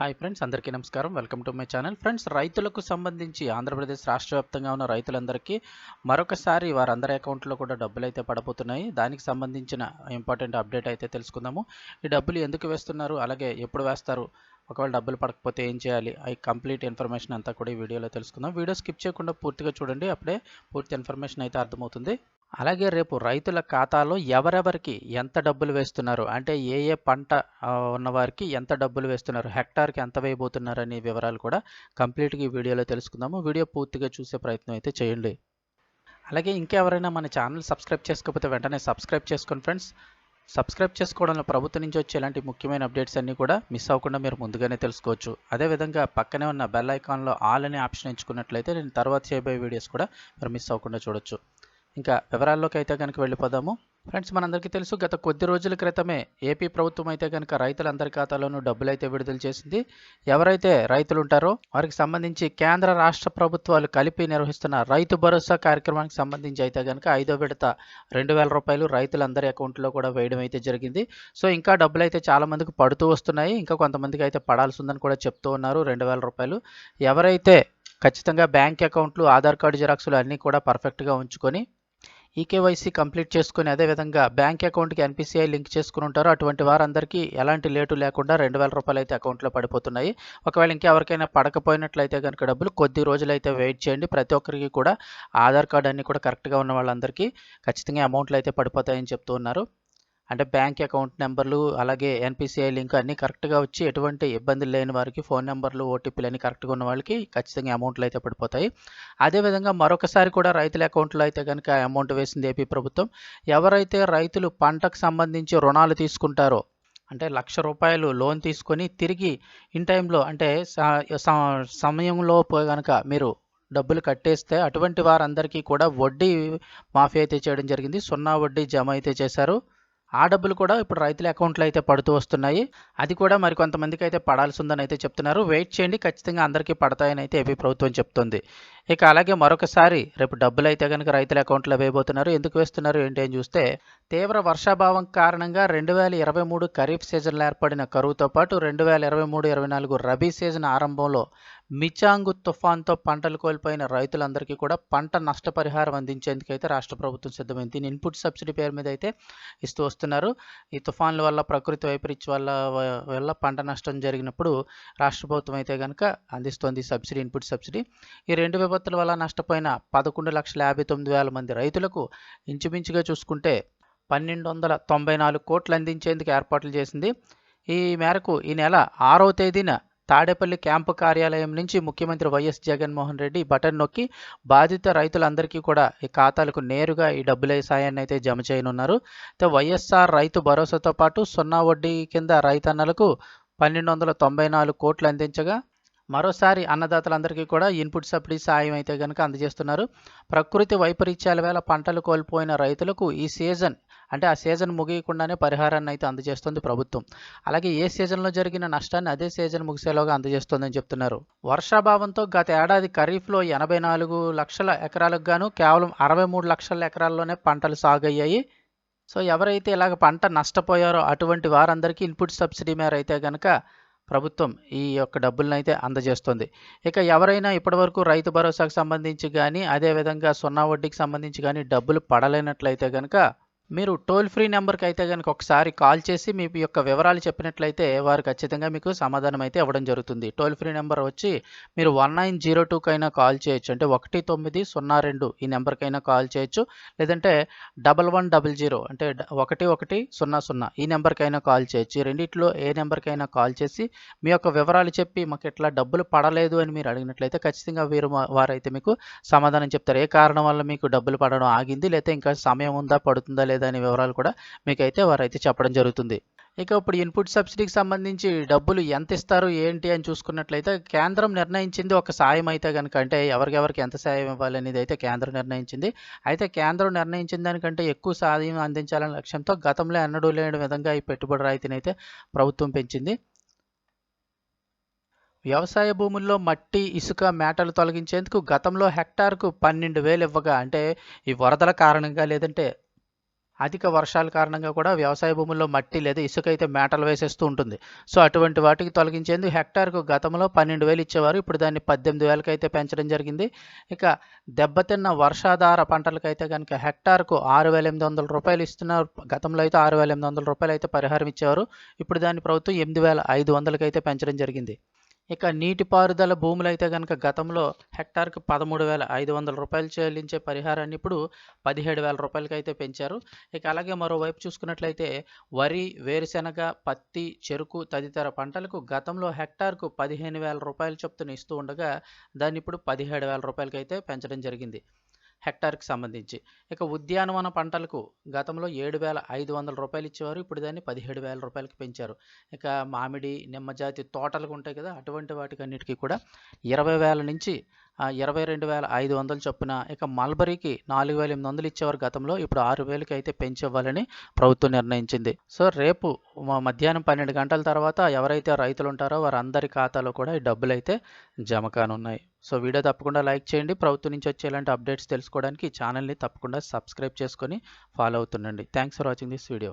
Hi friends, అందరికీ నమస్కారం. Welcome to my channel. Friends, రైతులకు సంబంధించి ఆంధ్రప్రదేశ్ రాష్ట్ర వ్యాప్తంగా ఉన్న రైతులందరికీ మరొకసారి వారందరి అకౌంట్లో కూడా డబ్బులు అయితే పడబోతున్నాయి. దానికి సంబంధించిన ఇంపార్టెంట్ అప్డేట్ అయితే తెలుసుకుందాము. ఈ డబ్బులు ఎందుకు వేస్తున్నారు, అలాగే ఎప్పుడు వేస్తారు, ఒకవేళ డబ్బులు పడకపోతే ఏం చేయాలి, ఈ కంప్లీట్ ఇన్ఫర్మేషన్ అంతా కూడా ఈ వీడియోలో తెలుసుకుందాం. వీడియో స్కిప్ చేయకుండా పూర్తిగా చూడండి, అప్పుడే పూర్తి ఇన్ఫర్మేషన్ అయితే అర్థమవుతుంది. అలాగే రేపు రైతుల ఖాతాలో ఎవరెవరికి ఎంత డబ్బులు వేస్తున్నారు, అంటే ఏ ఏ పంట ఉన్నవారికి ఎంత డబ్బులు వేస్తున్నారు, హెక్టార్కి ఎంత వేయబోతున్నారు అనే వివరాలు కూడా కంప్లీట్గా ఈ వీడియోలో తెలుసుకుందాము. వీడియో పూర్తిగా చూసే ప్రయత్నం అయితే చేయండి. అలాగే ఇంకెవరైనా మన ఛానల్ సబ్స్క్రైబ్ చేసుకోకపోతే వెంటనే సబ్స్క్రైబ్ చేసుకోండి ఫ్రెండ్స్. సబ్స్క్రైబ్ చేసుకోవడంలో ప్రభుత్వం నుంచి వచ్చే ఇలాంటి ముఖ్యమైన అప్డేట్స్ అన్నీ కూడా మిస్ అవ్వకుండా మీరు ముందుగానే తెలుసుకోవచ్చు. అదేవిధంగా పక్కనే ఉన్న బెల్ ఐకాన్లో ఆల్ అనే ఆప్షన్ ఎంచుకున్నట్లయితే నేను తర్వాత చేయబోయే వీడియోస్ కూడా మీరు మిస్ అవ్వకుండా చూడొచ్చు. ఇంకా వివరాల్లోకి అయితే కనుక వెళ్ళిపోదాము. ఫ్రెండ్స్, మనందరికీ తెలుసు, గత కొద్ది రోజుల క్రితమే ఏపీ ప్రభుత్వం అయితే కనుక రైతులందరి ఖాతాలోనూ డబ్బులు అయితే విడుదల చేసింది. ఎవరైతే రైతులు ఉంటారో వారికి సంబంధించి కేంద్ర రాష్ట్ర ప్రభుత్వాలు కలిపి నిర్వహిస్తున్న రైతు భరోసా కార్యక్రమానికి సంబంధించి అయితే కనుక 5వ విడత 2,000 రూపాయలు రైతులందరి అకౌంట్లో కూడా వేయడం అయితే జరిగింది. సో ఇంకా డబ్బులు అయితే చాలా మందికి పడుతూ వస్తున్నాయి. ఇంకా కొంతమందికి అయితే పడాల్సి ఉందని కూడా చెప్తూ ఉన్నారు. 2,000 రూపాయలు ఎవరైతే ఖచ్చితంగా బ్యాంక్ అకౌంట్లు, ఆధార్ కార్డు జిరాక్సులు అన్నీ కూడా పర్ఫెక్ట్గా ఉంచుకొని ఈకేవైసీ కంప్లీట్ చేసుకుని అదేవిధంగా బ్యాంక్ అకౌంట్కి ఎన్పిసిఐ లింక్ చేసుకుని ఉంటారో అటువంటి వారందరికీ ఎలాంటి లేటు లేకుండా 2,000 రూపాయలు అయితే అకౌంట్లో పడిపోతున్నాయి. ఒకవేళ ఇంకెవరికైనా పడకపోయినట్లయితే కనుక డబ్బులు కొద్ది రోజులు అయితే వెయిట్ చేయండి. ప్రతి ఒక్కరికి కూడా ఆధార్ కార్డు అన్నీ కూడా కరెక్ట్గా ఉన్న వాళ్ళందరికీ ఖచ్చితంగా అమౌంట్లు అయితే పడిపోతాయని చెప్తూ ఉన్నారు. అంటే బ్యాంక్ అకౌంట్ నెంబర్లు, అలాగే ఎన్పిసిఐ లింక్ అన్నీ కరెక్ట్గా వచ్చి ఎటువంటి ఇబ్బందులు లేని వారికి ఫోన్ నెంబర్లు, ఓటీపీలు అన్నీ కరెక్ట్గా ఉన్న వాళ్ళకి ఖచ్చితంగా అమౌంట్లు అయితే పడిపోతాయి. అదేవిధంగా మరొకసారి కూడా రైతుల అకౌంట్లో అయితే కనుక అమౌంట్ వేసింది ఏపీ ప్రభుత్వం. ఎవరైతే రైతులు పంటకు సంబంధించి రుణాలు తీసుకుంటారో, అంటే ₹1,00,000 లోన్ తీసుకొని తిరిగి ఇన్ టైంలో అంటే సమయంలో కనుక మీరు డబ్బులు కట్టేస్తే అటువంటి వారందరికీ కూడా వడ్డీ మాఫీ అయితే చేయడం జరిగింది. 0 వడ్డీ జమ అయితే చేశారు. ఆ డబ్బులు కూడా ఇప్పుడు రైతుల అకౌంట్లో అయితే పడుతూ వస్తున్నాయి. అది కూడా మరి కొంతమందికి అయితే పడాల్సి ఉందని అయితే చెప్తున్నారు. వెయిట్ చేయండి, ఖచ్చితంగా అందరికీ పడతాయని అయితే ఏపీ ప్రభుత్వం చెప్తుంది. ఇక అలాగే మరొకసారి రేపు డబ్బులు అయితే కనుక రైతుల అకౌంట్లో వేయబోతున్నారు. ఎందుకు వేస్తున్నారు ఏంటి అని చూస్తే, తీవ్ర వర్షాభావం కారణంగా 2023 ఖరీఫ్ సీజన్లో ఏర్పడిన కరువుతో పాటు 2023-24 రబీ సీజన్ ఆరంభంలో మిచాంగు తుఫాన్తో పంటలు కోల్పోయిన రైతులందరికీ కూడా పంట నష్టపరిహారం అందించేందుకైతే రాష్ట్ర ప్రభుత్వం సిద్ధమైంది. దీని ఇన్పుట్ సబ్సిడీ పేరు మీద అయితే ఇస్తూ వస్తున్నారు. ఈ తుఫాన్ల వల్ల, ప్రకృతి వైపరీత్యం వల్ల పంట నష్టం జరిగినప్పుడు రాష్ట్ర ప్రభుత్వం అయితే కనుక అందిస్తోంది సబ్సిడీ, ఇన్పుట్ సబ్సిడీ. ఈ 2 విపత్తుల వల్ల నష్టపోయిన 11,59,000 మంది రైతులకు ఇంచుమించుగా చూసుకుంటే 1,294 కోట్లు అందించేందుకు ఏర్పాట్లు చేసింది. ఈ మేరకు ఈ నెల 6వ తేదీన తాడేపల్లి క్యాంపు కార్యాలయం నుంచి ముఖ్యమంత్రి వైఎస్ జగన్మోహన్ రెడ్డి బటన్ నొక్కి బాధిత రైతులందరికీ కూడా ఈ ఖాతాలకు నేరుగా ఈ డబ్బుల సాయాన్ని అయితే జమ చేయనున్నారు. వైఎస్ఆర్ రైతు భరోసాతో పాటు 0 వడ్డీ కింద రైతన్నలకు 1,294 కోట్లు అందించగా, మరోసారి అన్నదాతలందరికీ కూడా ఇన్పుట్ సబ్సిడీ సాయం అయితే కనుక అందజేస్తున్నారు. ప్రకృతి వైపరీత్యాల వేళ పంటలు కోల్పోయిన రైతులకు ఈ సీజన్, అంటే ఆ సీజన్ ముగియకుండానే పరిహారాన్ని అయితే అందజేస్తుంది ప్రభుత్వం. అలాగే ఏ సీజన్లో జరిగిన నష్టాన్ని అదే సీజన్ ముగిసేలోగా అందజేస్తుందని చెప్తున్నారు. వర్షాభావంతో గత ఏడాది ఖరీఫ్లో 84 లక్షల ఎకరాలకు గాను కేవలం 63 లక్షల ఎకరాల్లోనే పంటలు సాగయ్యాయి. సో ఎవరైతే ఇలాగ పంట నష్టపోయారో అటువంటి వారందరికీ ఇన్పుట్ సబ్సిడీ మేర అయితే కనుక ప్రభుత్వం ఈ యొక్క డబ్బులను అయితే అందజేస్తుంది. ఇక ఎవరైనా ఇప్పటివరకు రైతు భరోసాకు సంబంధించి కానీ, అదేవిధంగా 0 వడ్డీకి సంబంధించి కానీ డబ్బులు పడలేనట్లయితే కనుక మీరు టోల్ ఫ్రీ నెంబర్కి అయితే కనుక ఒకసారి కాల్ చేసి మీ యొక్క వివరాలు చెప్పినట్లయితే వారు ఖచ్చితంగా మీకు సమాధానం అయితే ఇవ్వడం జరుగుతుంది. టోల్ ఫ్రీ నెంబర్ వచ్చి మీరు 1902కైనా కాల్ చేయొచ్చు, అంటే 1902 ఈ నెంబర్కైనా కాల్ చేయొచ్చు. లేదంటే 1100 అంటే 1100 ఈ నెంబర్కైనా కాల్ చేయొచ్చు. ఈ రెండిట్లో ఏ నెంబర్కైనా కాల్ చేసి మీ యొక్క వివరాలు చెప్పి మాకు ఇట్లా డబ్బులు పడలేదు అని మీరు అడిగినట్లయితే ఖచ్చితంగా వారైతే మీకు సమాధానం చెప్తారు. ఏ కారణం వల్ల మీకు డబ్బులు పడడం ఆగింది, లేకపోతే ఇంకా సమయం ఉందా, పడుతుందా లేదా అనే వివరాలు కూడా మీకైతే వారైతే చెప్పడం జరుగుతుంది. ఇక ఇప్పుడు ఇన్పుట్ సబ్సిడీకి సంబంధించి డబ్బులు ఎంత ఇస్తారు ఏంటి అని చూసుకున్నట్లయితే కేంద్రం నిర్ణయించింది ఒక సాయం అయితే కనుక, అంటే ఎవరికెవరికి ఎంత సాయం ఇవ్వాలి అనేది అయితే కేంద్రం నిర్ణయించింది. అయితే కేంద్రం నిర్ణయించిన దానికంటే ఎక్కువ సాయం అందించాలనే లక్ష్యంతో గతంలో ఎన్నడూ లేని విధంగా ఈ పెట్టుబడి రాయితీని అయితే ప్రభుత్వం పెంచింది. వ్యవసాయ భూముల్లో మట్టి, ఇసుక, మేటలు తొలగించేందుకు గతంలో హెక్టార్కు 12,000 ఇవ్వగా, అంటే ఈ వరదల కారణంగా లేదంటే అధిక వర్షాల కారణంగా కూడా వ్యవసాయ భూముల్లో మట్టి లేదా ఇసుక అయితే మేటలు వేసేస్తూ ఉంటుంది. సో అటువంటి వాటికి తొలగించేందుకు హెక్టార్కు గతంలో 12,000 ఇచ్చేవారు. ఇప్పుడు దాన్ని 18,000కి అయితే పెంచడం జరిగింది. ఇక దెబ్బతిన్న వర్షాధార పంటలకైతే కనుక హెక్టార్కు 6,800 రూపాయలు ఇస్తున్నారు. గతంలో అయితే 6,800 రూపాయలు అయితే పరిహారం ఇచ్చేవారు. ఇప్పుడు దాన్ని ప్రభుత్వం 8,500కి అయితే పెంచడం జరిగింది. ఇక నీటిపారుదల భూములైతే గనక గతంలో హెక్టార్‌కి 13,500 రూపాయలు చెల్లించే పరిహారాన్ని ఇప్పుడు 17,000 రూపాయలకైతే పెంచారు. ఇక అలాగే మరోవైపు చూసుకున్నట్లయితే వరి, వేరుశెనగ, పత్తి, చెరుకు తదితర పంటలకు గతంలో హెక్టార్‌కు 15,000 రూపాయల చొప్పున ఇస్తూ ఉండగా దాన్ని ఇప్పుడు 17,000 రూపాయలకైతే పెంచడం జరిగింది హెక్టార్‌కి సంబంధించి. ఇక ఉద్యానవన పంటలకు గతంలో 7,500 రూపాయలు ఇచ్చేవారు. ఇప్పుడు దాన్ని 17,000 రూపాయలకి పెంచారు. ఇక మామిడి, నిమ్మ జాతి తోటలు ఉంటాయి కదా, అటువంటి వాటికన్నిటికీ కూడా 20,000 నుంచి 22,500 చొప్పున. ఇక మల్బరీకి 4,800 ఇచ్చేవారు గతంలో. ఇప్పుడు 6,000కి అయితే పెంచివ్వాలని ప్రభుత్వం నిర్ణయించింది. సో రేపు మధ్యాహ్నం 12 గంటల తర్వాత ఎవరైతే రైతులు ఉంటారో వారందరి ఖాతాలో కూడా ఈ డబ్బులు అయితే జమ కానున్నాయి. సో వీడియో తప్పకుండా లైక్ చేయండి. ప్రభుత్వం నుంచి వచ్చే ఇలాంటి అప్డేట్స్ తెలుసుకోవడానికి ఈ ఛానల్ని తప్పకుండా సబ్స్క్రైబ్ చేసుకొని ఫాలో అవుతుండండి. Thanks for watching this video.